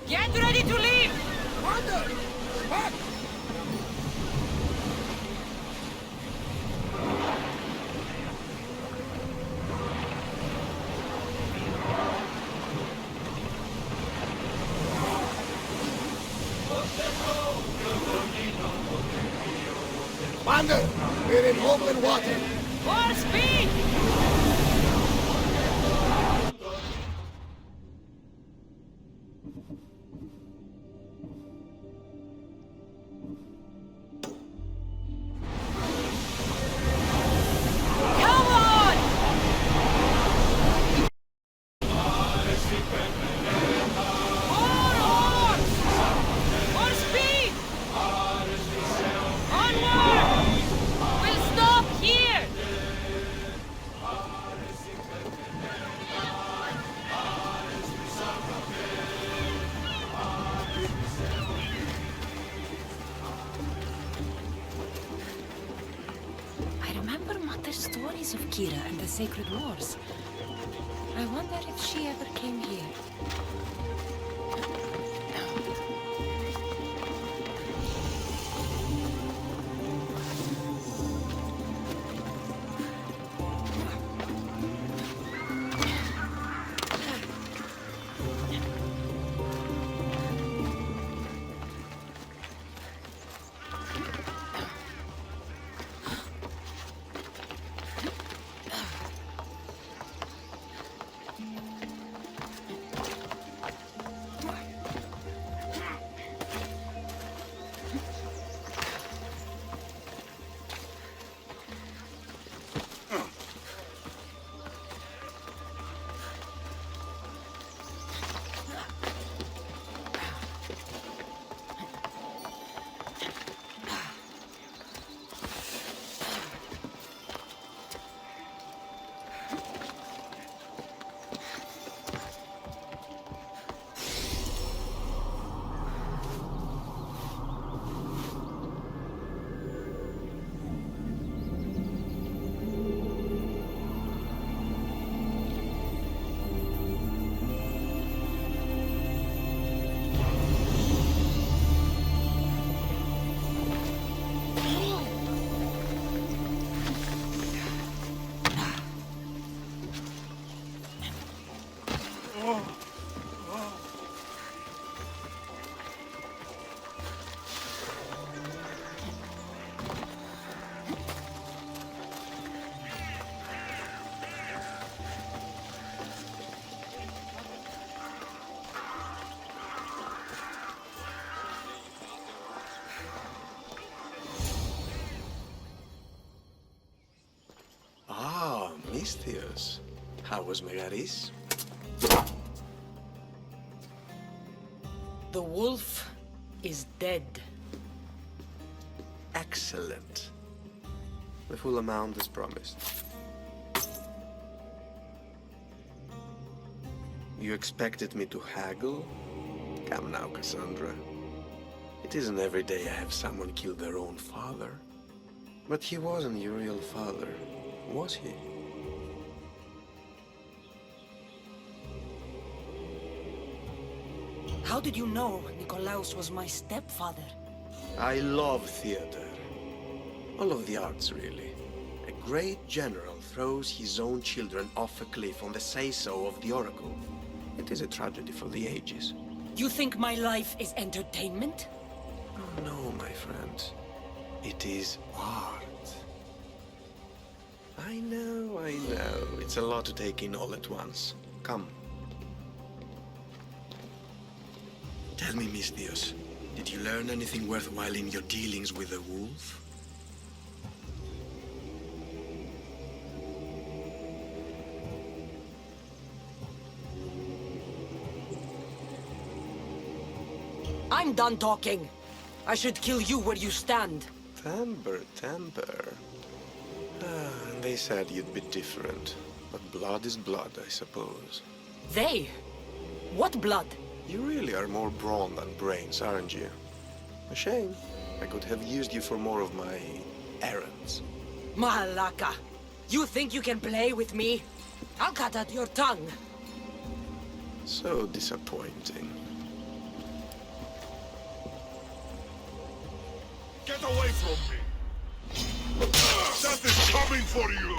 Get ready to leave! Wander! Back! Wander! We're in open water! More speed! Come on! More oars! More speed! Onward! We'll stop here! I remember Mother's stories of Kira and the Sacred Wars. I wonder if she ever came here. Misthios. How was Megaris? The wolf is dead. Excellent. The full amount is promised. You expected me to haggle? Come now, Cassandra. It isn't every day I have someone kill their own father. But he wasn't your real father, was he? How did you know Nikolaos was my stepfather? I love theater. All of the arts, really. A great general throws his own children off a cliff on the say-so of the Oracle. It is a tragedy for the ages. You think my life is entertainment? Oh, no, my friend. It is art. I know. It's a lot to take in all at once. Come. Tell me, Misthios, did you learn anything worthwhile in your dealings with the wolf? I'm done talking. I should kill you where you stand. Temper. They said you'd be different. But blood is blood, I suppose. They? What blood? You really are more brawn than brains, aren't you? A shame. I could have used you for more of my errands. Malaka, you think you can play with me? I'll cut out your tongue. So disappointing. Get away from me! Death is coming for you!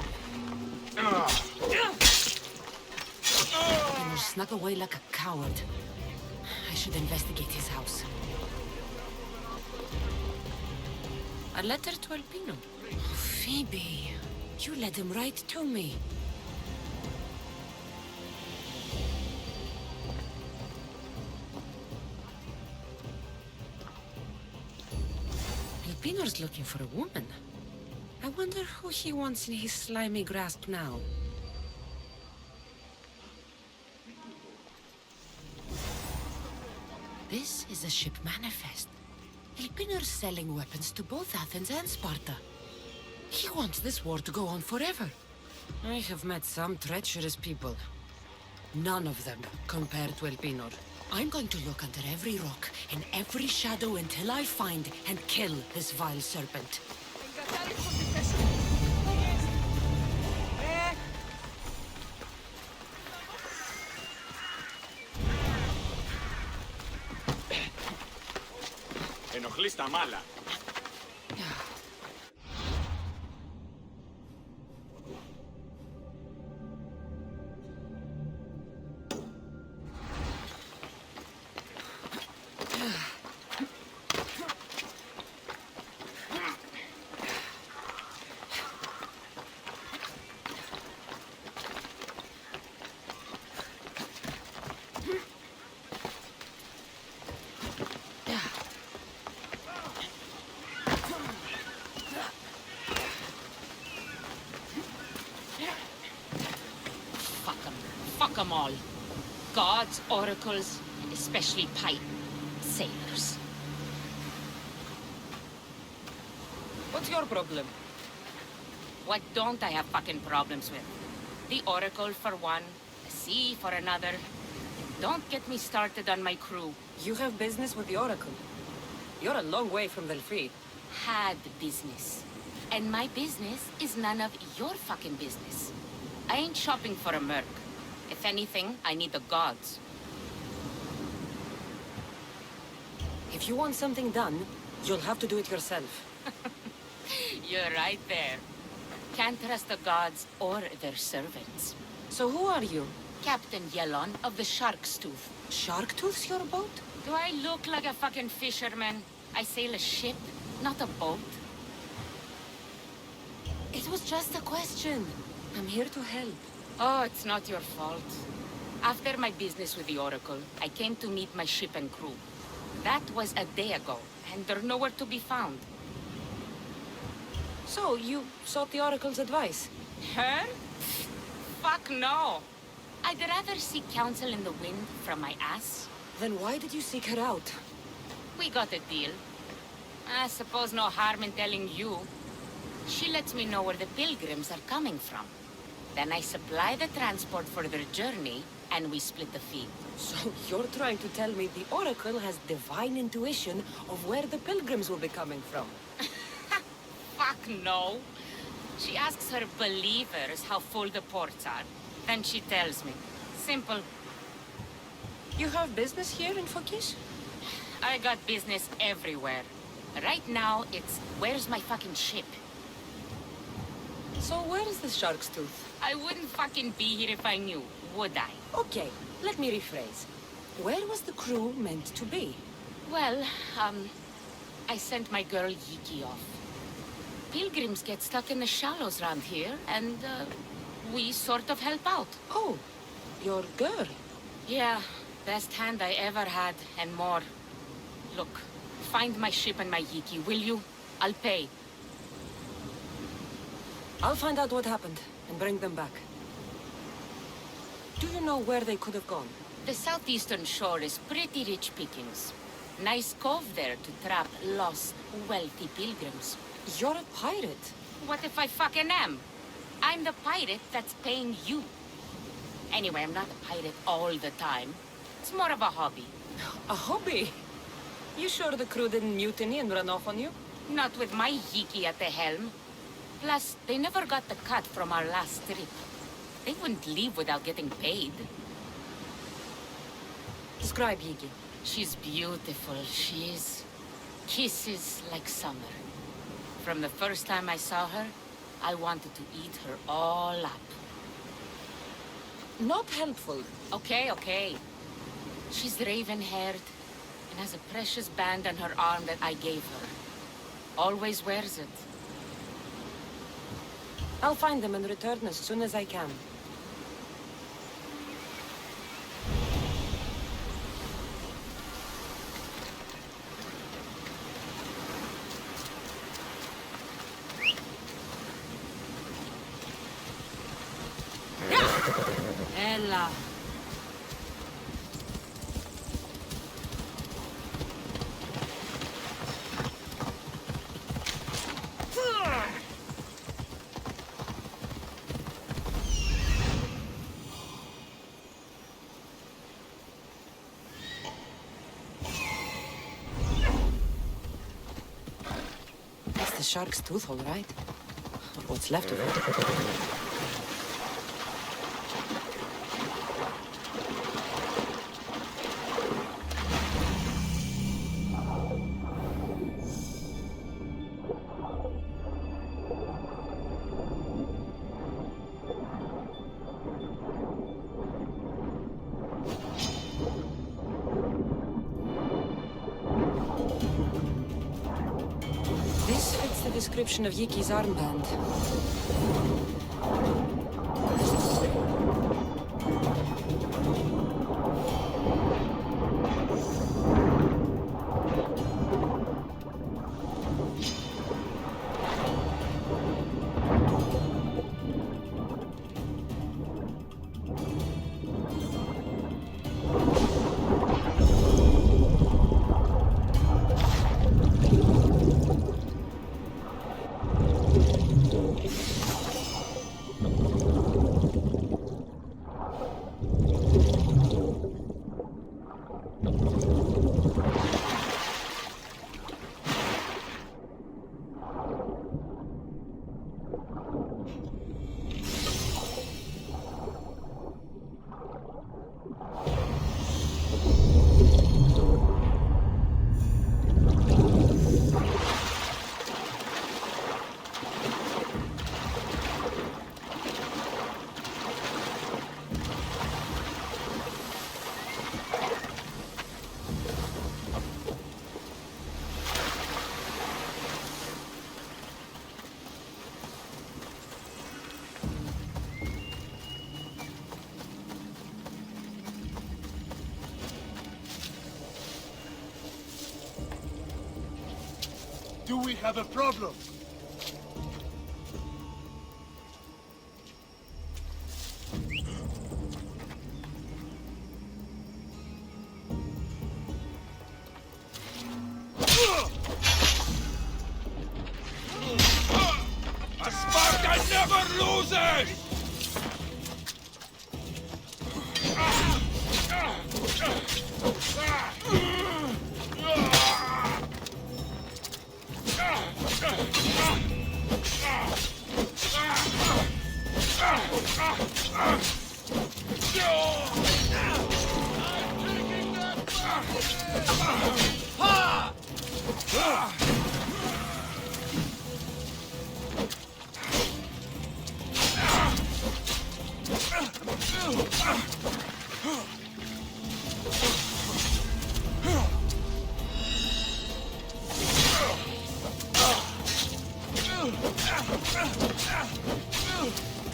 He snuck away like a coward. I should investigate his house. A letter to Alpino. Oh, Phoebe, you led him right to me. Alpino's looking for a woman. I wonder who he wants in his slimy grasp now. This is a ship manifest. Elpinor's selling weapons to both Athens and Sparta. He wants this war to go on forever. I have met some treacherous people. None of them compared to Elpinor. I'm going to look under every rock and every shadow until I find and kill this vile serpent. Ενοχλείς τα μάλα. Fuck them all. Gods, oracles, and especially pipe sailors. What's your problem? What don't I have fucking problems with? The oracle for one, the sea for another. Don't get me started on my crew. You have business with the Oracle. You're a long way from Delphi. Had business. And my business is none of your fucking business. I ain't shopping for a merc. If anything, I need the gods. If you want something done, you'll have to do it yourself. You're right there. Can't trust the gods or their servants. So who are you? Captain Yelon of the Shark's Tooth. Shark Tooth's your boat? Do I look like a fucking fisherman? I sail a ship, not a boat. It was just a question. I'm here to help. Oh, it's not your fault. After my business with the Oracle, I came to meet my ship and crew. That was a day ago, and they're nowhere to be found. So, you sought the Oracle's advice? Her? Fuck no. I'd rather seek counsel in the wind from my ass. Then why did you seek her out? We got a deal. I suppose no harm in telling you. She lets me know where the pilgrims are coming from. Then I supply the transport for their journey, and we split the fee. So you're trying to tell me the Oracle has divine intuition of where the pilgrims will be coming from? Fuck no. She asks her believers how full the ports are. Then she tells me. Simple. You have business here in Fokish? I got business everywhere. Right now, it's where's my fucking ship? So where is the Shark's Tooth? I wouldn't fucking be here if I knew, would I? Okay, let me rephrase. Where was the crew meant to be? Well, I sent my girl Yiki off. Pilgrims get stuck in the shallows around here, and, we sort of help out. Oh, your girl. Yeah, best hand I ever had, and more. Look, find my ship and my Yiki, will you? I'll pay. I'll find out what happened and bring them back. Do you know where they could have gone? The southeastern shore is pretty rich pickings. Nice cove there to trap lost, wealthy pilgrims. You're a pirate. What if I fucking am? I'm the pirate that's paying you. Anyway, I'm not a pirate all the time. It's more of a hobby. A hobby? You sure the crew didn't mutiny and run off on you? Not with my Yiki at the helm. Plus, they never got the cut from our last trip. They wouldn't leave without getting paid. Describe Yiki. She's beautiful, she is. Kisses like summer. From the first time I saw her, I wanted to eat her all up. Not helpful. Okay, okay. She's raven-haired and has a precious band on her arm that I gave her. Always wears it. I'll find them and return as soon as I can. Ella. That's the shark's tooth, all right. Or what's left of it. This fits the description of Yiki's armband. Do we have a problem? A Sparta never loses!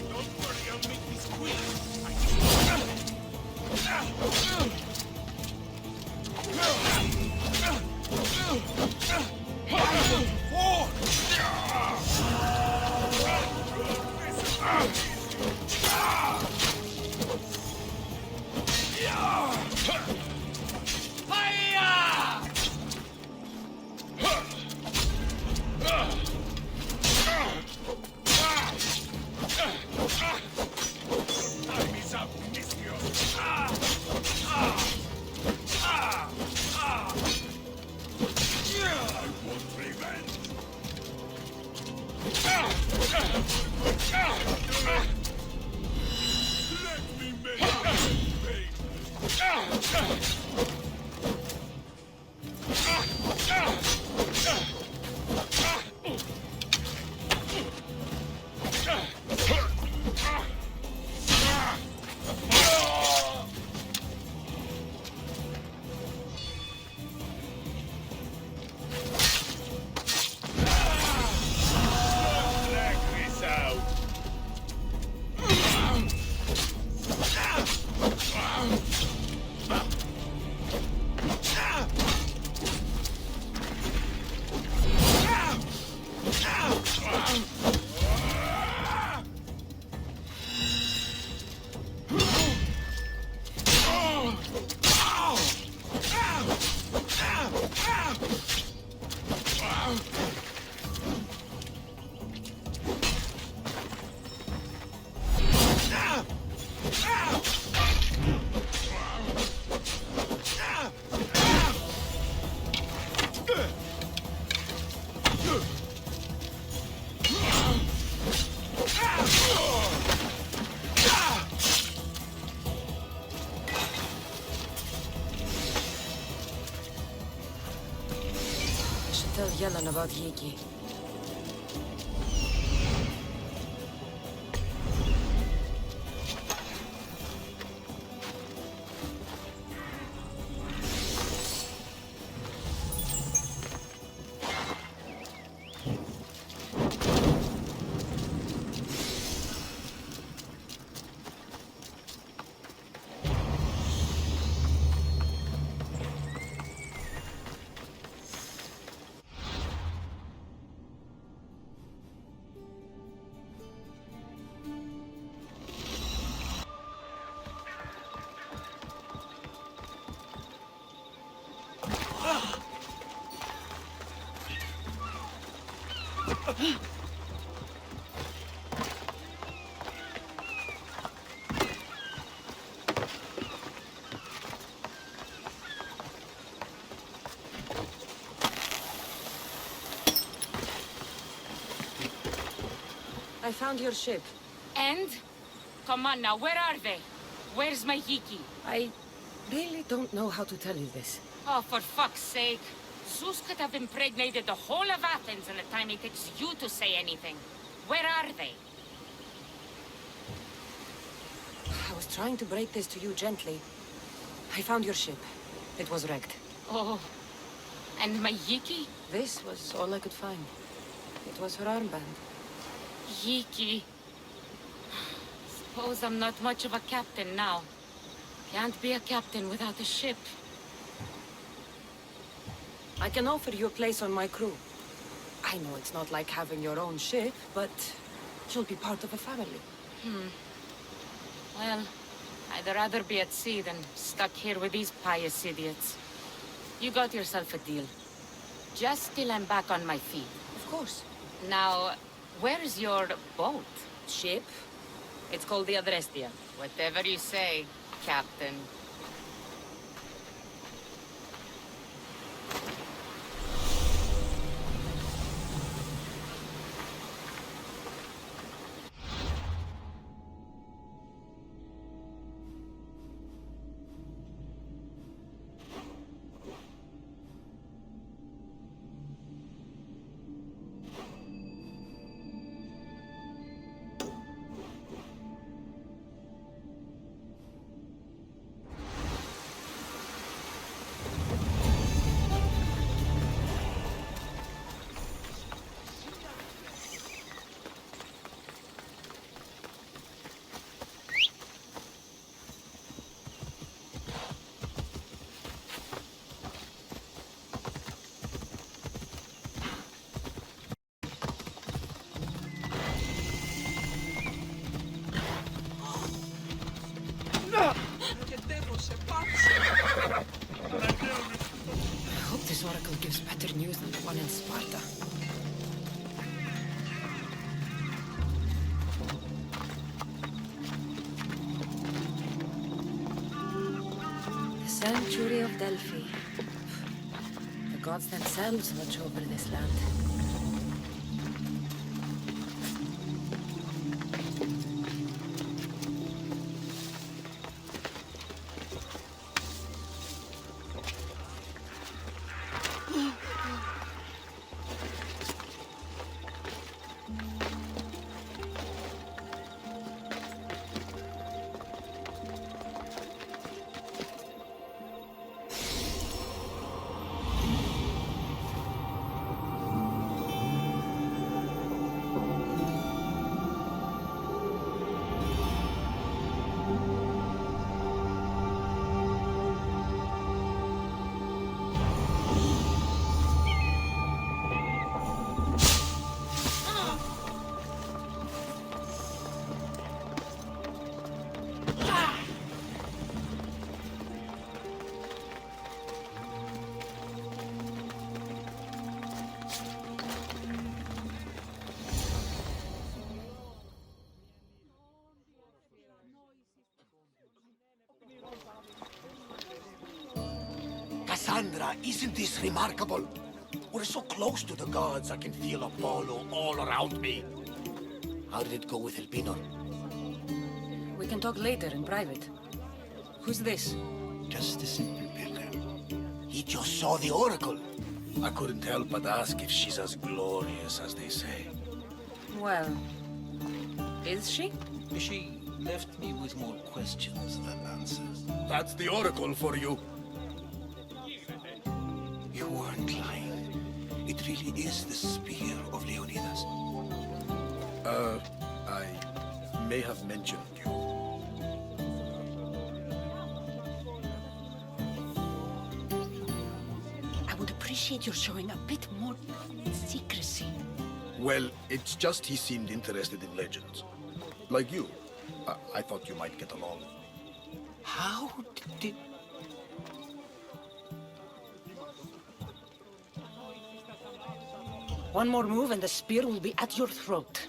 Don't worry, I'll make this quick. Time is up, Misthios. I want revenge. Let me make you pay. tell Yellen about Yiki. I found your ship. And? Come on now, where are they? Where's my Yiki? I really don't know how to tell you this. Oh, for fuck's sake. Zeus could have impregnated the whole of Athens in the time it takes you to say anything. Where are they? I was trying to break this to you gently. I found your ship. It was wrecked. Oh, and my Yiki? This was all I could find. It was her armband. Yiki. Suppose I'm not much of a captain now. Can't be a captain without a ship. I can offer you a place on my crew. I know it's not like having your own ship, but you'll be part of a family. Well, I'd rather be at sea than stuck here with these pious idiots. You got yourself a deal. Just till I'm back on my feet. Of course. Now, where's your boat? Ship? It's called the Adrestia. Whatever you say, Captain. I hope this oracle gives better news than the one in Sparta. The sanctuary of Delphi. The gods themselves watch over this land. Cassandra, isn't this remarkable? We're so close to the gods, I can feel Apollo all around me. How did it go with Elpinor? We can talk later in private. Who's this? Just a simple pilgrim. He just saw the oracle. I couldn't help but ask if she's as glorious as they say. Well, is she? She left me with more questions than answers. That's the Oracle for you. You weren't lying. It really is the spear of Leonidas. I may have mentioned you. I would appreciate your showing a bit more secrecy. Well, it's just he seemed interested in legends. Like you. I thought you might get along. How did... One more move and the spear will be at your throat.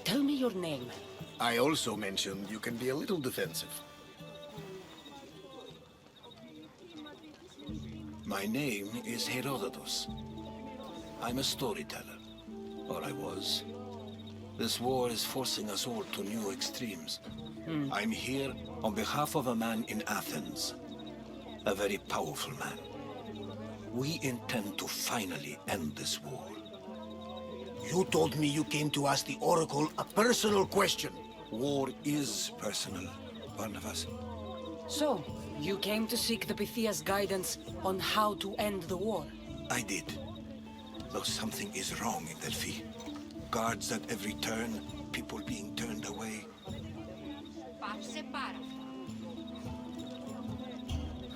Tell me your name. I also mentioned you can be a little defensive. My name is Herodotus. I'm a storyteller. Or I was. This war is forcing us all to new extremes. I'm here on behalf of a man in Athens. A very powerful man. We intend to finally end this war. You told me you came to ask the Oracle a personal question. War is personal, Barnabas. So, you came to seek the Pythia's guidance on how to end the war? I did. Though something is wrong in Delphi. Guards at every turn, people being turned away.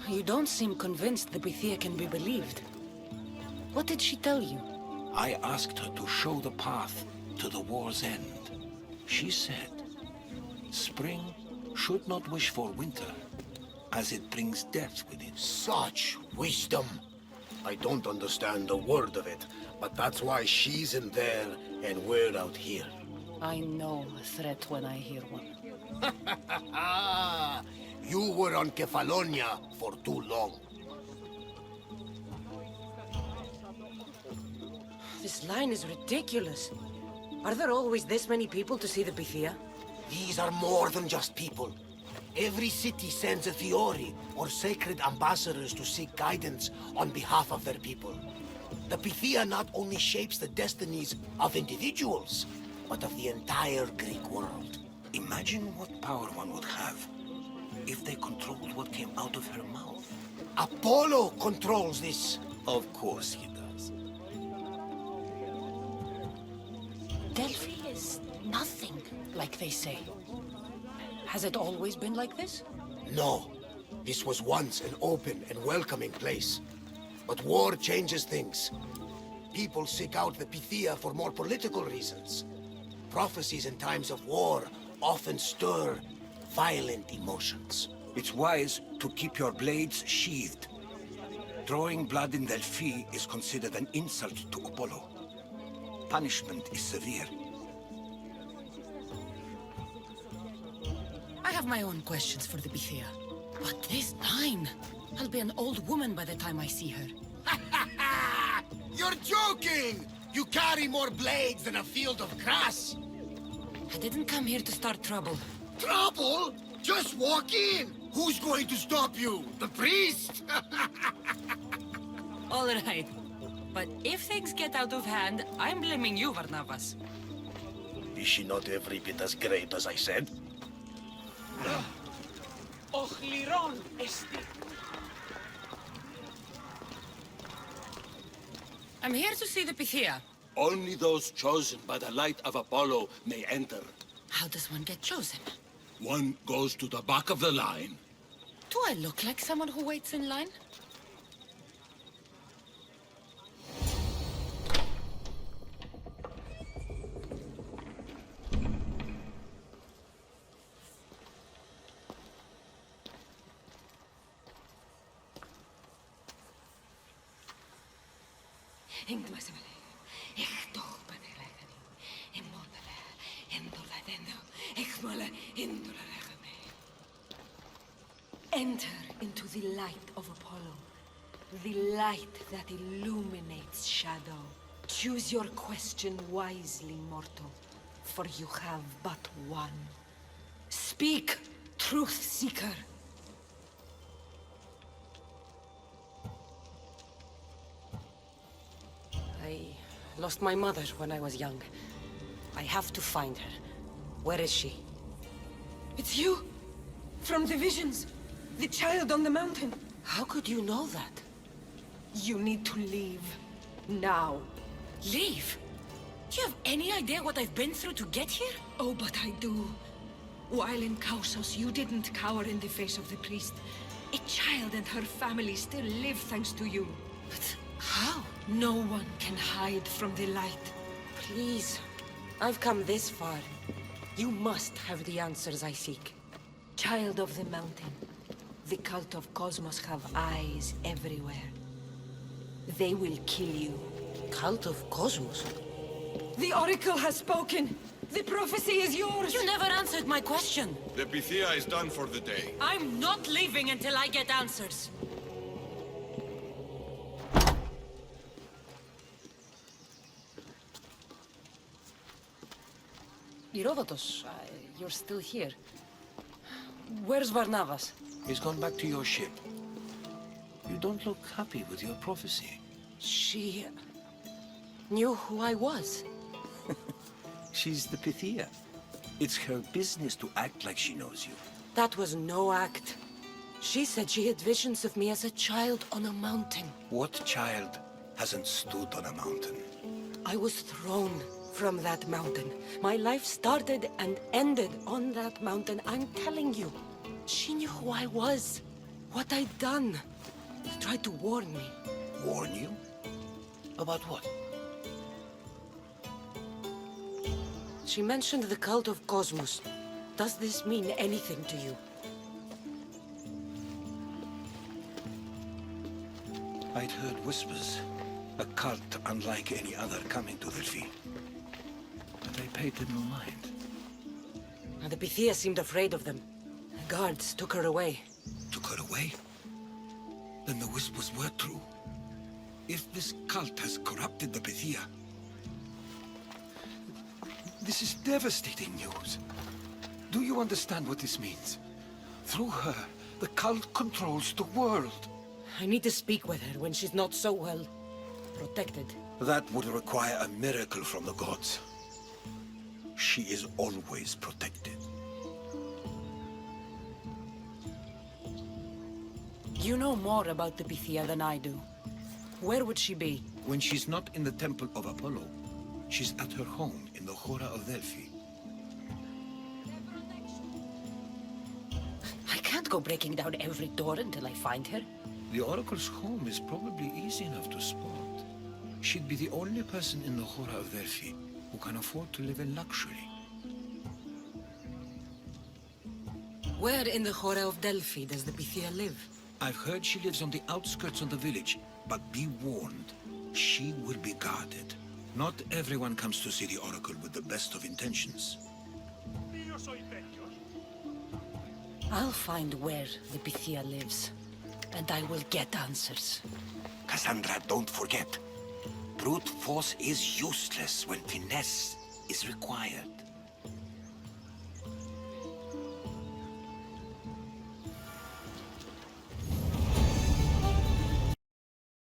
You don't seem convinced the Pythia can be believed. What did she tell you? I asked her to show the path to the war's end. She said, spring should not wish for winter, as it brings death with it. Such wisdom! I don't understand a word of it, but that's why she's in there and we're out here. I know a threat when I hear one. You were on Kefalonia for too long. This line is ridiculous. Are there always this many people to see the Pythia? These are more than just people. Every city sends a Fiori or sacred ambassadors to seek guidance on behalf of their people. The Pythia not only shapes the destinies of individuals, but of the entire Greek world. Imagine what power one would have if they controlled what came out of her mouth. Apollo controls this. Of course he does. Delphi is nothing, like they say. Has it always been like this? No. This was once an open and welcoming place. But war changes things. People seek out the Pythia for more political reasons. Prophecies in times of war often stir violent emotions. It's wise to keep your blades sheathed. Drawing blood in Delphi is considered an insult to Apollo. Punishment is severe. I have my own questions for the Pythia. But this line... I'll be an old woman by the time I see her. You're joking! You carry more blades than a field of grass! I didn't come here to start trouble. Trouble? Just walk in! Who's going to stop you? The priest? All right. But if things get out of hand, I'm blaming you, Barnabas. Is she not every bit as great as I said? I'm here to see the Pythia. Only those chosen by the light of Apollo may enter. How does one get chosen? One goes to the back of the line. Do I look like someone who waits in line? Enter into the light of Apollo, the light that illuminates shadow. Choose your question wisely, mortal, for you have but one. Speak, truth seeker. Lost my mother when I was young. I have to find her. Where is she? It's you! From the visions! The child on the mountain! How could you know that? You need to leave. Now. Leave? Do you have any idea what I've been through to get here? Oh, but I do. While in Kausos, you didn't cower in the face of the priest. A child and her family still live thanks to you. But how? No one can hide from the light. Please. I've come this far. You must have the answers I seek. Child of the mountain, the cult of Cosmos have eyes everywhere. They will kill you. Cult of Cosmos? The Oracle has spoken! The prophecy is yours! You never answered my question! The Pythia is done for the day. I'm not leaving until I get answers! Herodotus, you're still here. Where's Barnabas? He's gone back to your ship. You don't look happy with your prophecy. She knew who I was. She's the Pythia. It's her business to act like she knows you. That was no act. She said she had visions of me as a child on a mountain. What child hasn't stood on a mountain? I was thrown from that mountain. My life started and ended on that mountain. I'm telling you. She knew who I was, what I'd done. She tried to warn me. Warn you? About what? She mentioned the cult of Cosmos. Does this mean anything to you? I'd heard whispers. A cult unlike any other coming to Delphi. But I paid them no mind. And the Pythia seemed afraid of them. The guards took her away. Took her away? Then the whispers were true. If this cult has corrupted the Pythia... This is devastating news. Do you understand what this means? Through her, the cult controls the world. I need to speak with her when she's not so well protected. That would require a miracle from the gods. She is always protected. You know more about the Pythia than I do. Where would she be? When she's not in the Temple of Apollo, she's at her home in the Hora of Delphi. I can't go breaking down every door until I find her. The Oracle's home is probably easy enough to spot. She'd be the only person in the Hora of Delphi who can afford to live in luxury. Where in the Hora of Delphi does the Pythia live? I've heard she lives on the outskirts of the village, but be warned, she will be guarded. Not everyone comes to see the Oracle with the best of intentions. I'll find where the Pythia lives, and I will get answers. Cassandra, don't forget. Brute force is useless when finesse is required.